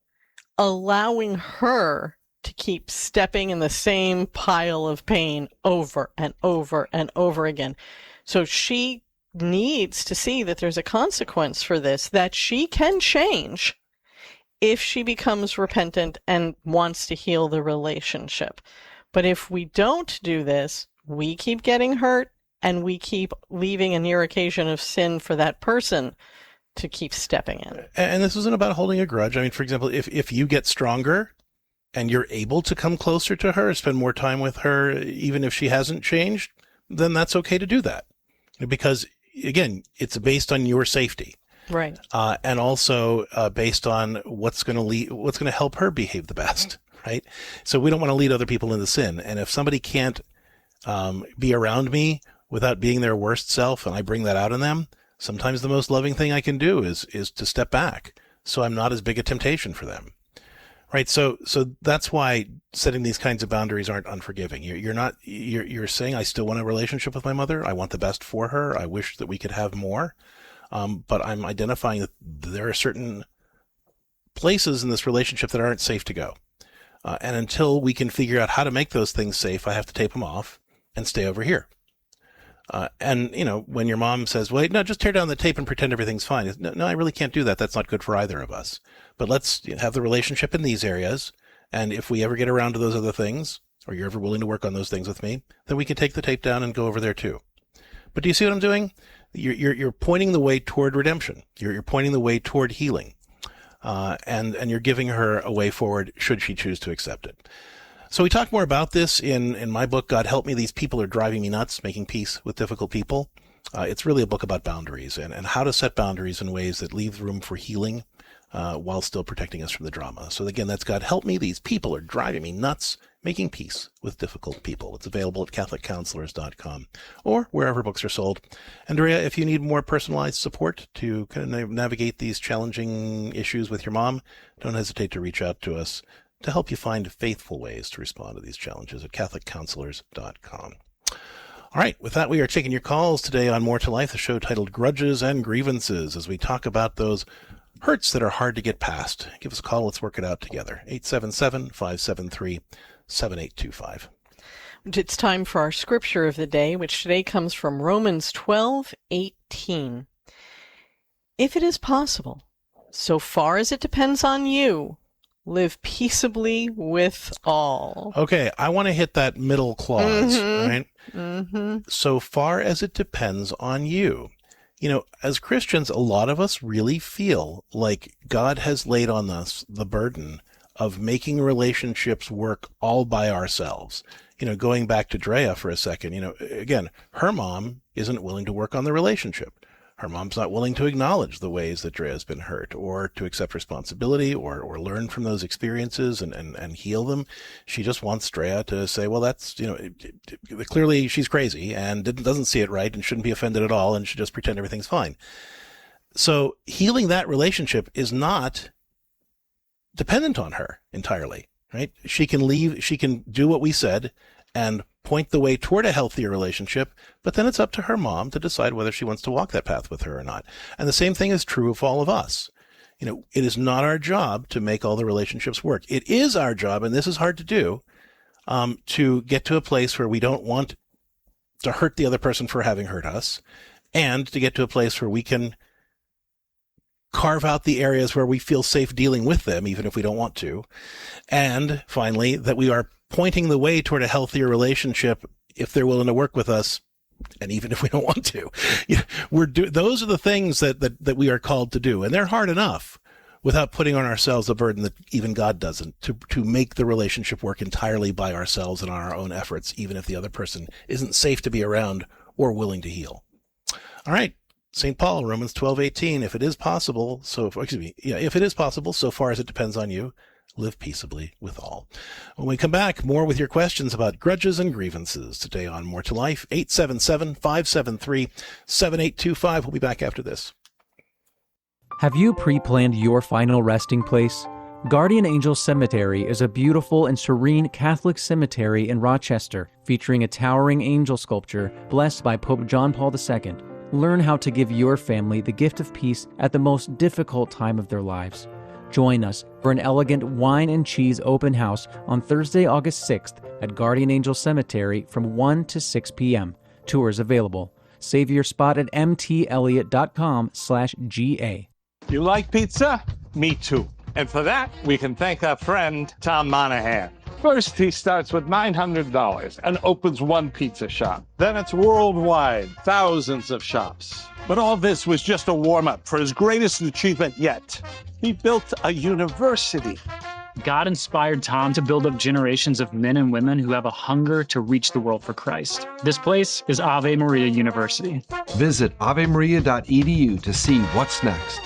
Allowing her to keep stepping in the same pile of pain over and over and over again. So she needs to see that there's a consequence for this, that she can change if she becomes repentant and wants to heal the relationship. But if we don't do this, we keep getting hurt and we keep leaving a near occasion of sin for that person to keep stepping in. And this isn't about holding a grudge. I mean, for example, if you get stronger and you're able to come closer to her, spend more time with her, even if she hasn't changed, then that's okay to do that. Because, again, it's based on your safety. Right. And also based on what's going to help her behave the best. Right? So we don't want to lead other people into sin. And if somebody can't be around me without being their worst self, and I bring that out in them, sometimes the most loving thing I can do is to step back so I'm not as big a temptation for them. Right? So that's why setting these kinds of boundaries aren't unforgiving. You're saying, I still want a relationship with my mother. I want the best for her. I wish that we could have more. But I'm identifying that there are certain places in this relationship that aren't safe to go. And until we can figure out how to make those things safe, I have to tape them off and stay over here. And when your mom says, "Wait, no, just tear down the tape and pretend everything's fine." No, I really can't do that. That's not good for either of us. But let's have the relationship in these areas. And if we ever get around to those other things, or you're ever willing to work on those things with me, then we can take the tape down and go over there too. But do you see what I'm doing? You're pointing the way toward redemption. You're pointing the way toward healing. And you're giving her a way forward should she choose to accept it. So we talk more about this in my book, God Help Me, These People Are Driving Me Nuts, Making Peace with Difficult People. It's really a book about boundaries and how to set boundaries in ways that leave room for healing while still protecting us from the drama. So again, that's God help me. These people are driving me nuts. Making Peace with Difficult People. It's available at CatholicCounselors.com or wherever books are sold. Andrea, if you need more personalized support to kind of navigate these challenging issues with your mom, don't hesitate to reach out to us to help you find faithful ways to respond to these challenges at CatholicCounselors.com. All right, with that, we are taking your calls today on More2Life, the show titled Grudges and Grievances, as we talk about those hurts that are hard to get past. Give us a call. Let's work it out together. 877-573-7825. It's time for our scripture of the day, which today comes from Romans 12:18. If it is possible, so far as it depends on you, live peaceably with all. Okay, I want to hit that middle clause, right? Mm-hmm. So far as it depends on you. You know, as Christians, a lot of us really feel like God has laid on us the burden of making relationships work all by ourselves. You know, going back to Drea for a second, you know, again, her mom isn't willing to work on the relationship. Her mom's not willing to acknowledge the ways that Drea's been hurt or to accept responsibility or learn from those experiences and heal them. She just wants Drea to say, well, that's, you know, clearly she's crazy and doesn't see it right and shouldn't be offended at all and should just pretend everything's fine. So healing that relationship is not dependent on her entirely, right? She can do what we said and point the way toward a healthier relationship, but then it's up to her mom to decide whether she wants to walk that path with her or not. And the same thing is true of all of us. You know, it is not our job to make all the relationships work. It is our job, and this is hard to do, to get to a place where we don't want to hurt the other person for having hurt us, and to get to a place where we can carve out the areas where we feel safe dealing with them, even if we don't want to. And finally, that we are pointing the way toward a healthier relationship if they're willing to work with us, and even if we don't want to. You know, those are the things that we are called to do, and they're hard enough without putting on ourselves a burden that even God doesn't, to make the relationship work entirely by ourselves and on our own efforts, even if the other person isn't safe to be around or willing to heal. All right. St. Paul, Romans 12:18, if it is possible, so far as it depends on you, live peaceably with all. When we come back, more with your questions about grudges and grievances today on More2Life, 877-573-7825. We'll be back after this. Have you pre-planned your final resting place? Guardian Angel Cemetery is a beautiful and serene Catholic cemetery in Rochester, featuring a towering angel sculpture blessed by Pope John Paul II. Learn how to give your family the gift of peace at the most difficult time of their lives. Join us for an elegant wine and cheese open house on Thursday, August 6th at Guardian Angel Cemetery from 1 to 6 p.m. Tours available. Save your spot at mtelliot.com/GA. You like pizza? Me too. And for that, we can thank our friend Tom Monahan. First, he starts with $900 and opens one pizza shop. Then it's worldwide, thousands of shops. But all this was just a warm-up for his greatest achievement yet. He built a university. God inspired Tom to build up generations of men and women who have a hunger to reach the world for Christ. This place is Ave Maria University. Visit avemaria.edu to see what's next.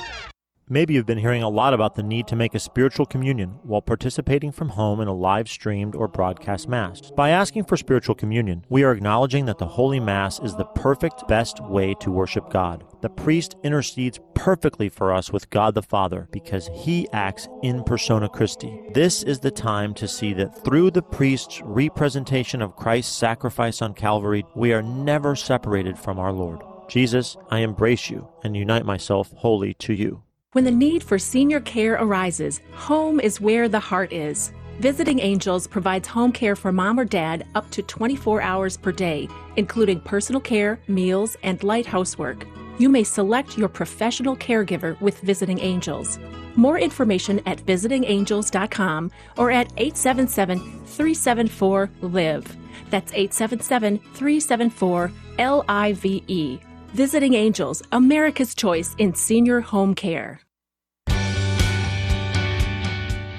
Maybe you've been hearing a lot about the need to make a spiritual communion while participating from home in a live-streamed or broadcast Mass. By asking for spiritual communion, we are acknowledging that the Holy Mass is the perfect, best way to worship God. The priest intercedes perfectly for us with God the Father because he acts in persona Christi. This is the time to see that through the priest's representation of Christ's sacrifice on Calvary, we are never separated from our Lord. Jesus, I embrace you and unite myself wholly to you. When the need for senior care arises, home is where the heart is. Visiting Angels provides home care for mom or dad up to 24 hours per day, including personal care, meals, and light housework. You may select your professional caregiver with Visiting Angels. More information at visitingangels.com or at 877-374-LIVE. That's 877-374-LIVE. Visiting Angels, America's choice in senior home care.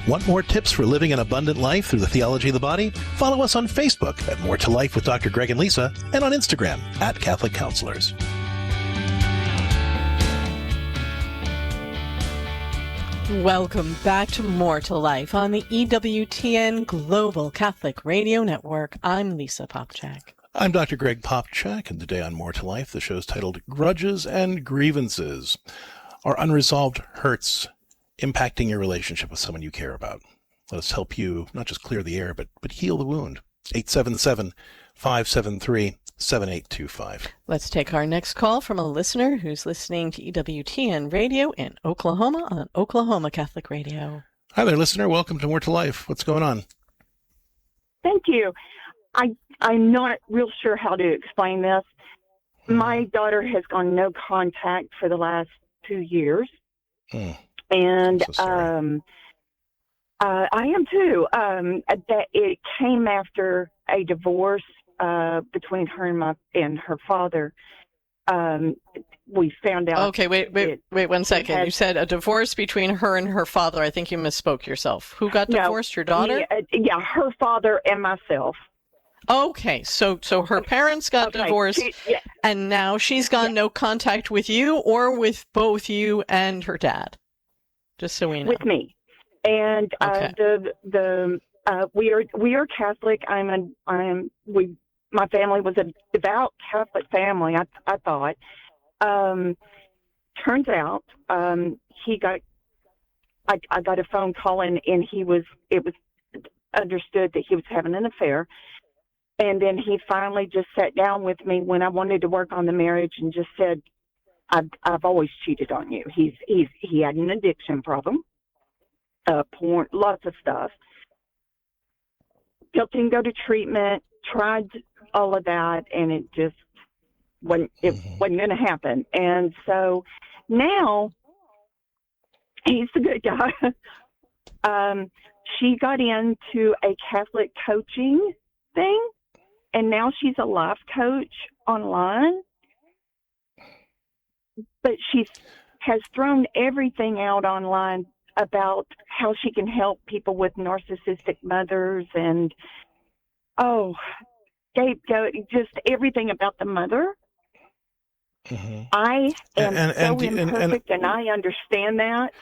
Want more tips for living an abundant life through the theology of the body? Follow us on Facebook at More2Life with Dr. Greg and Lisa, and on Instagram at Catholic Counselors. Welcome back to More to Life on the EWTN Global Catholic Radio Network. I'm Lisa Popchak. I'm Dr. Greg Popchak, and today on More to Life, the show's titled Grudges and Grievances. Are unresolved hurts impacting your relationship with someone you care about? Let us help you not just clear the air, but heal the wound. 877-573-7825. Let's take our next call from a listener who's listening to EWTN Radio in Oklahoma on Oklahoma Catholic Radio. Hi there, listener. Welcome to More to Life. What's going on? Thank you. I'm not real sure how to explain this. My daughter has gone no contact for the last 2 years. And I am too. That it came after a divorce between her and her father. We found out. Okay, wait 1 second. You said a divorce between her and her father. I think you misspoke yourself. Who got divorced? Your daughter? Yeah, her father and myself. Okay, so her parents got divorced, and now she's gone no contact with you or with both you and her dad. Just so we know. With me, and we are Catholic. My family was a devout Catholic family. I thought. Turns out, I got a phone call and it was understood that he was having an affair. And then he finally just sat down with me when I wanted to work on the marriage and just said, I've always cheated on you. He had an addiction problem, porn, lots of stuff. Helped him go to treatment, tried all of that, and it just wasn't going to happen. And so now he's the good guy. She got into a Catholic coaching thing, and now she's a life coach online. But she has thrown everything out online about how she can help people with narcissistic mothers and, scapegoat, just everything about the mother. I am imperfect, and I understand that.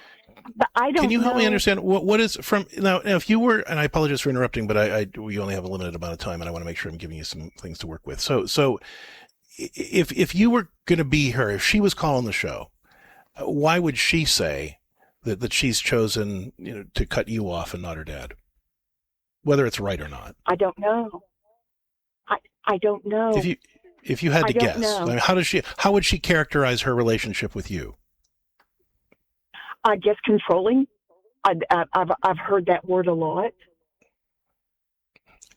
But I don't. Can you help me understand what is from now? If you were, and I apologize for interrupting, but we only have a limited amount of time, and I want to make sure I'm giving you some things to work with. So if you were going to be her, if she was calling the show, why would she say that she's chosen, to cut you off and not her dad, whether it's right or not? I don't know. I don't know. If you had to guess, I mean, how would she characterize her relationship with you? I guess controlling. I've heard that word a lot.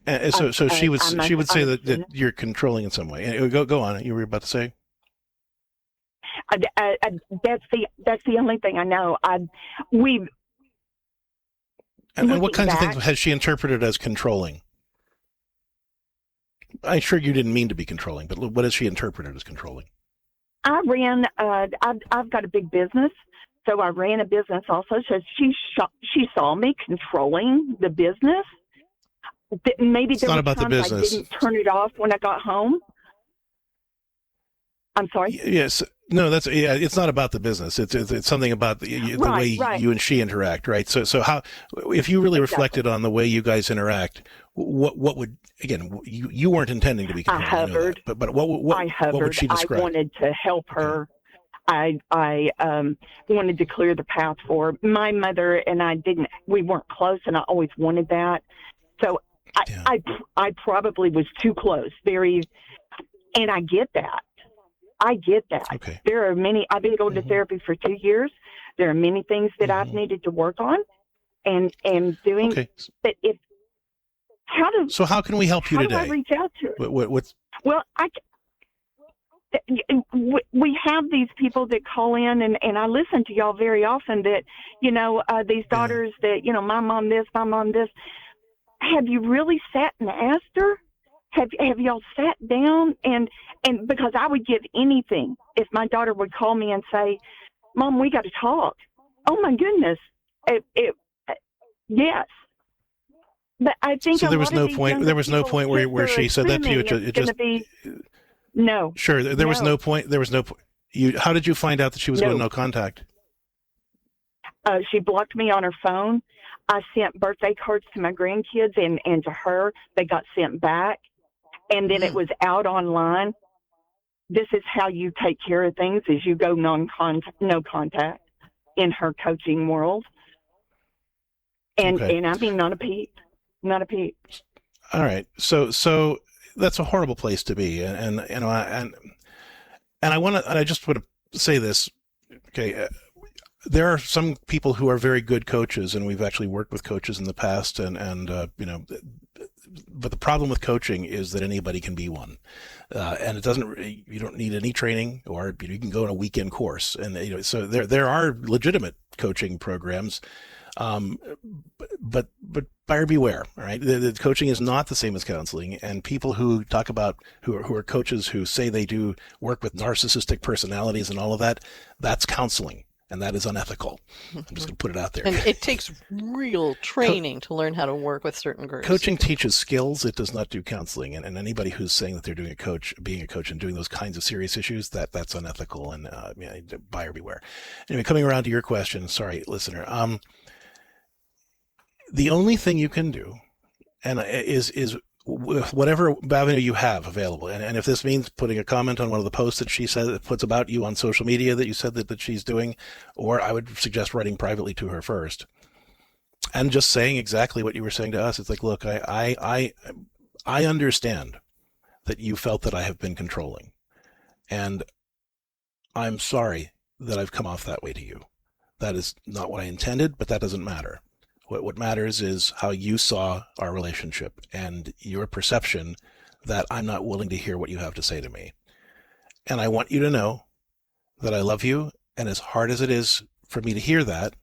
So she would say that you're controlling in some way. Go on. You were about to say. That's the only thing I know. And what kinds of things has she interpreted as controlling? I'm sure you didn't mean to be controlling, but what has she interpreted as controlling? I ran. I've got a big business. So I ran a business also. So she saw me controlling the business. Maybe there were times I didn't turn it off when I got home. I'm sorry? Yes. No, it's not about the business. It's something about the way you and she interact, right? So how, if you really reflected on the way you guys interact, what would, again, you weren't intending to be controlling. I hovered. But what would she describe? I wanted to help her. I wanted to clear the path for her. My mother and we weren't close, and I always wanted that. So I probably was too close, and I get that. Okay. There are many, I've been going to therapy for 2 years. There are many things that I've needed to work on and doing. Okay. But so how can we help you today? How do I reach out to her? What's... Well, we have these people that call in, and I listen to y'all very often that, these daughters that, my mom this, my mom this. Have you really sat and asked her? Have y'all sat down? And because I would give anything if my daughter would call me and say, Mom, we got to talk. Oh my goodness. Yes. But I think so. There was no point where she said that to you. It just no. Sure. Was no point. There was no point. How did you find out that she was going no contact? She blocked me on her phone. I sent birthday cards to my grandkids and to her. They got sent back. And then it was out online. This is how you take care of things, is you go no contact in her coaching world. And and I mean, not a peep. All right. So that's a horrible place to be. And you know, and I just want to say this. Okay. There are some people who are very good coaches, and we've actually worked with coaches in the past, and you know, but the problem with coaching is that anybody can be one, and you don't need any training, or you can go on a weekend course, and you know, so there are legitimate coaching programs, but buyer beware. All right, the coaching is not the same as counseling, and people who talk about who are coaches who say they do work with narcissistic personalities and all of that, that's counseling. And that is unethical. I'm just going to put it out there. And it takes real training to learn how to work with certain groups. Coaching teaches skills. It does not do counseling. And anybody who's saying that they're being a coach and doing those kinds of serious issues, that's unethical, and buyer beware. Anyway, coming around to your question, sorry, listener. The only thing you can do, and is whatever avenue you have available. And if this means putting a comment on one of the posts that she said that puts about you on social media that you said that she's doing, or I would suggest writing privately to her first and just saying exactly what you were saying to us. It's like, look, I understand that you felt that I have been controlling, and I'm sorry that I've come off that way to you. That is not what I intended, but that doesn't matter. What matters is how you saw our relationship and your perception that I'm not willing to hear what you have to say to me. And I want you to know that I love you. And as hard as it is for me to hear that,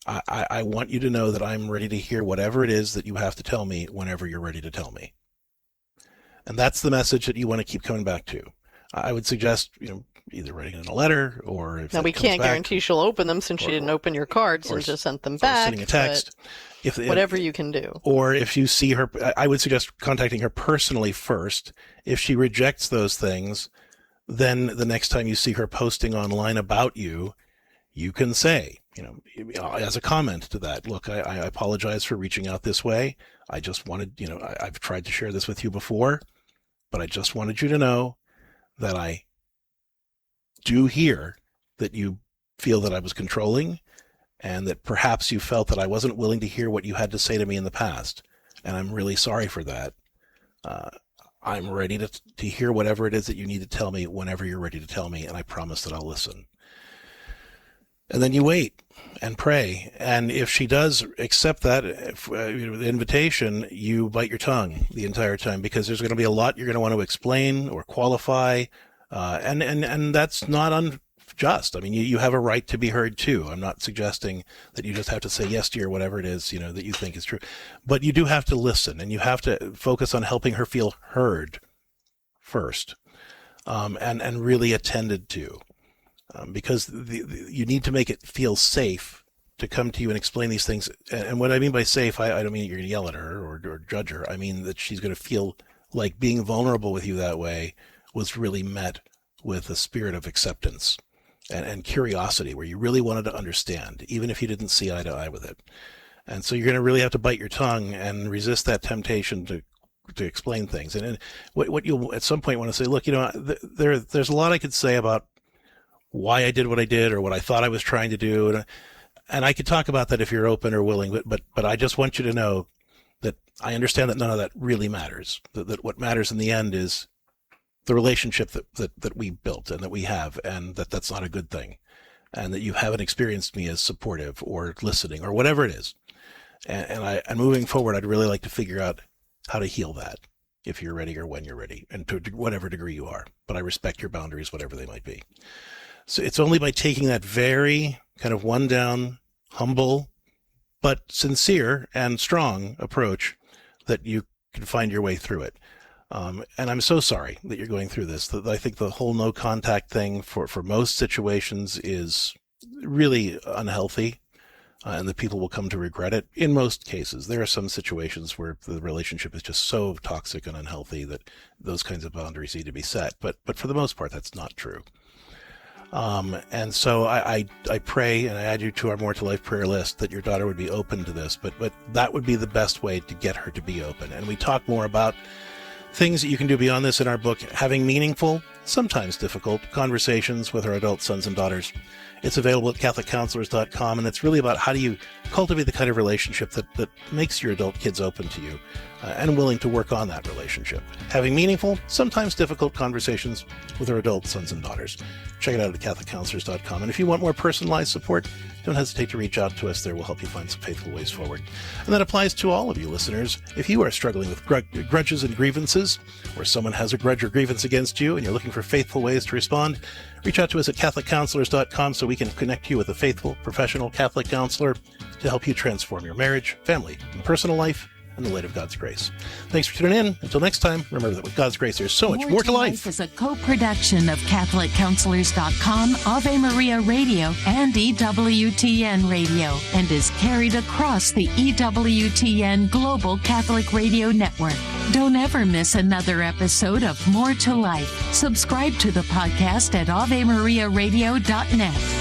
I want you to know that I'm ready to hear whatever it is that you have to tell me whenever you're ready to tell me. And that's the message that you want to keep coming back to. I would suggest, either writing in a letter, or if now we can't guarantee she'll open them since she didn't open your cards and just sent them back. Sending a text, whatever you can do. Or if you see her, I would suggest contacting her personally first. If she rejects those things, then the next time you see her posting online about you, you can say, as a comment to that, look, I apologize for reaching out this way. I just wanted, I've tried to share this with you before, but I just wanted you to know that I do hear that you feel that I was controlling, and that perhaps you felt that I wasn't willing to hear what you had to say to me in the past. And I'm really sorry for that. I'm ready to hear whatever it is that you need to tell me whenever you're ready to tell me, and I promise that I'll listen. And then you wait and pray. And if she does accept that the invitation, you bite your tongue the entire time, because there's going to be a lot you're going to want to explain or qualify. And that's not unjust. I mean, you have a right to be heard too. I'm not suggesting that you just have to say yes to your whatever it is, that you think is true, but you do have to listen, and you have to focus on helping her feel heard first, and really attended to, because you need to make it feel safe to come to you and explain these things. And what I mean by safe, I don't mean you're going to yell at her or judge her. I mean that she's going to feel like being vulnerable with you that way was really met with a spirit of acceptance and curiosity, where you really wanted to understand, even if you didn't see eye to eye with it. And so you're going to really have to bite your tongue and resist that temptation to explain things. And what you'll at some point want to say, look, there's a lot I could say about why I did what I did, or what I thought I was trying to do. And I could talk about that if you're open or willing, but I just want you to know that I understand that none of that really matters. That what matters in the end is the relationship that we built and that we have, and that's not a good thing, and that you haven't experienced me as supportive or listening or whatever it is. And moving forward, I'd really like to figure out how to heal that, if you're ready or when you're ready, and to whatever degree you are. But I respect your boundaries, whatever they might be. So it's only by taking that very kind of one down, humble, but sincere and strong approach that you can find your way through it. And I'm so sorry that you're going through this. I think the whole no contact thing for most situations is really unhealthy, and that people will come to regret it. In most cases, there are some situations where the relationship is just so toxic and unhealthy that those kinds of boundaries need to be set. But for the most part, that's not true. And so I pray, and I add you to our More2Life prayer list, that your daughter would be open to this, but that would be the best way to get her to be open. And we talk more about things that you can do beyond this in our book, having meaningful, sometimes difficult, conversations with our adult sons and daughters. It's available at CatholicCounselors.com, and it's really about how do you cultivate the kind of relationship that makes your adult kids open to you and willing to work on that relationship. Having meaningful, sometimes difficult conversations with our adult sons and daughters. Check it out at CatholicCounselors.com. And if you want more personalized support, don't hesitate to reach out to us there. We'll help you find some faithful ways forward. And that applies to all of you listeners. If you are struggling with grudges and grievances, or someone has a grudge or grievance against you and you're looking for faithful ways to respond, reach out to us at CatholicCounselors.com so we can connect you with a faithful, professional Catholic counselor to help you transform your marriage, family, and personal life in the light of God's grace. Thanks for tuning in. Until next time, remember that with God's grace, there's so much more to life. Is a co-production of CatholicCounselors.com, Ave Maria Radio, and EWTN Radio, and is carried across the EWTN Global Catholic Radio Network. Don't ever miss another episode of More to Life. Subscribe to the podcast at AveMariaRadio.net.